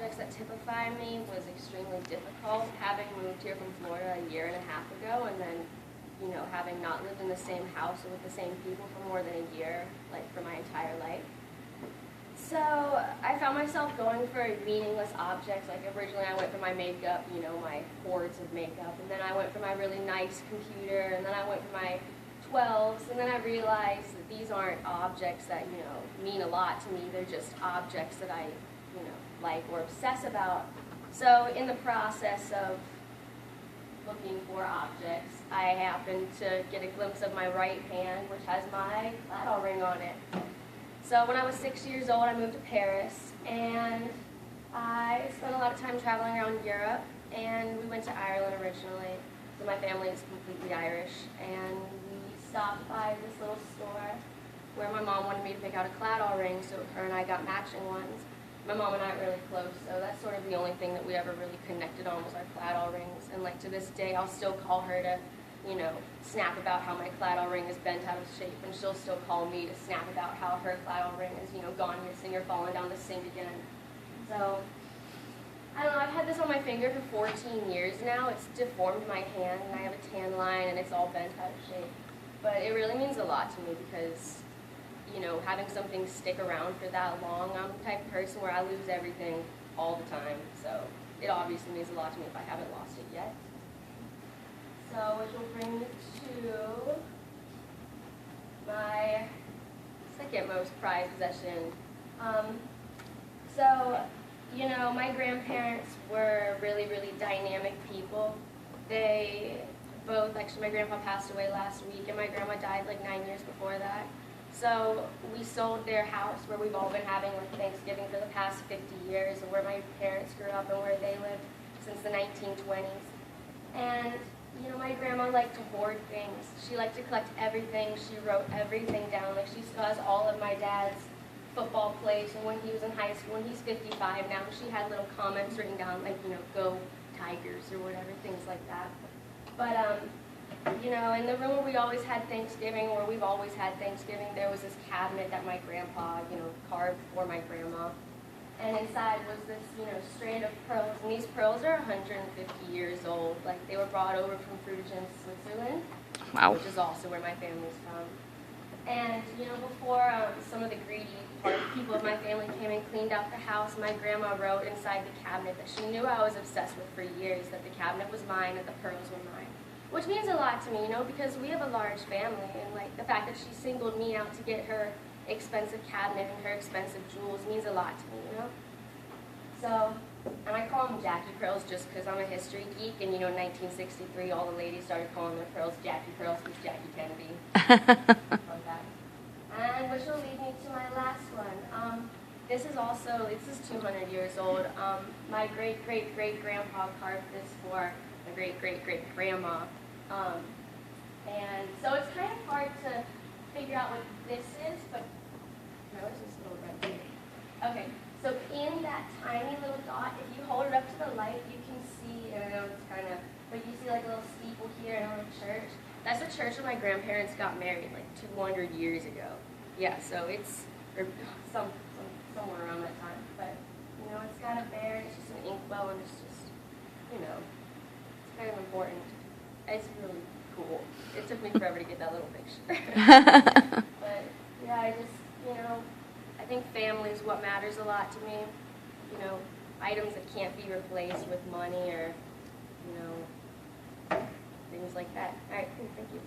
objects that typify me was extremely difficult, having moved here from Florida a year and a half ago, and then, you know, having not lived in the same house or with the same people for more than a year, like for my entire life. So I found myself going for meaningless objects. Like originally I went for my makeup, you know, my hordes of makeup, and then I went for my really nice computer, and then I went for my 12s, and then I realized that these aren't objects that, you know, mean a lot to me. They're just objects that I, you know, like or obsess about. So in the process of looking for objects, I happened to get a glimpse of my right hand, which has my claddagh ring on it. So when I was 6 years old, I moved to Paris, and I spent a lot of time traveling around Europe, and we went to Ireland originally. So my family is completely Irish, and we stopped by this little store where my mom wanted me to pick out a claddagh ring, so her and I got matching ones. My mom and I are really close, so that's sort of the only thing that we ever really connected on was our claddagh rings. And like to this day, I'll still call her to, you know, snap about how my claddagh ring is bent out of shape, and she'll still call me to snap about how her claddagh ring is, you know, gone missing or fallen down the sink again. So, I don't know, I've had this on my finger for 14 years now. It's deformed my hand, and I have a tan line, and it's all bent out of shape. But it really means a lot to me because, you know, having something stick around for that long, I'm the type of person where I lose everything all the time. So, it obviously means a lot to me if I haven't lost it yet. So, which will bring me to my second most prized possession. So, you know, my grandparents were really, really dynamic people. They both, actually my grandpa passed away last week, and my grandma died like 9 years before that. So we sold their house where we've all been having like Thanksgiving for the past 50 years, and where my parents grew up and where they lived since the 1920s. And you know, my grandma liked to hoard things. She liked to collect everything. She wrote everything down. Like she still has all of my dad's football plays from when he was in high school, and he's 55 now. She had little comments written down like, you know, go Tigers or whatever, things like that. But you know, in the room where we always had Thanksgiving, where we've always had Thanksgiving, there was this cabinet that my grandpa, you know, carved for my grandma. And inside was this, you know, strand of pearls. And these pearls are 150 years old. Like, they were brought over from Frutigen, Switzerland. Wow. Which is also where my family's from. And, you know, before some of the greedy people of my family came and cleaned out the house, my grandma wrote inside the cabinet that she knew I was obsessed with for years, that the cabinet was mine and the pearls were mine. Which means a lot to me, you know, because we have a large family, and like the fact that she singled me out to get her expensive cabinet and her expensive jewels means a lot to me, you know. So, and I call them Jackie pearls just because I'm a history geek, and you know, in 1963, all the ladies started calling their pearls Jackie pearls because Jackie Kennedy. Love that. And which will lead me to my last one. This is 200 years old. My great-great-great-grandpa carved this for my great-great-great-grandma. And so it's kind of hard to figure out what this is, but no, it's this little red thing. Okay, so in that tiny little dot, if you hold it up to the light, you can see, and I know it's kind of, but you see like a little steeple here and a little church. That's the church where my grandparents got married like 200 years ago. Yeah, so it's or somewhere around that time. But, you know, it's got a bear, and it's just an inkwell, and it's just, you know, it's kind of important. It's really cool. It took me forever to get that little picture. But, yeah, I just, you know, I think family is what matters a lot to me. You know, items that can't be replaced with money or, you know, things like that. All right, cool, thank you.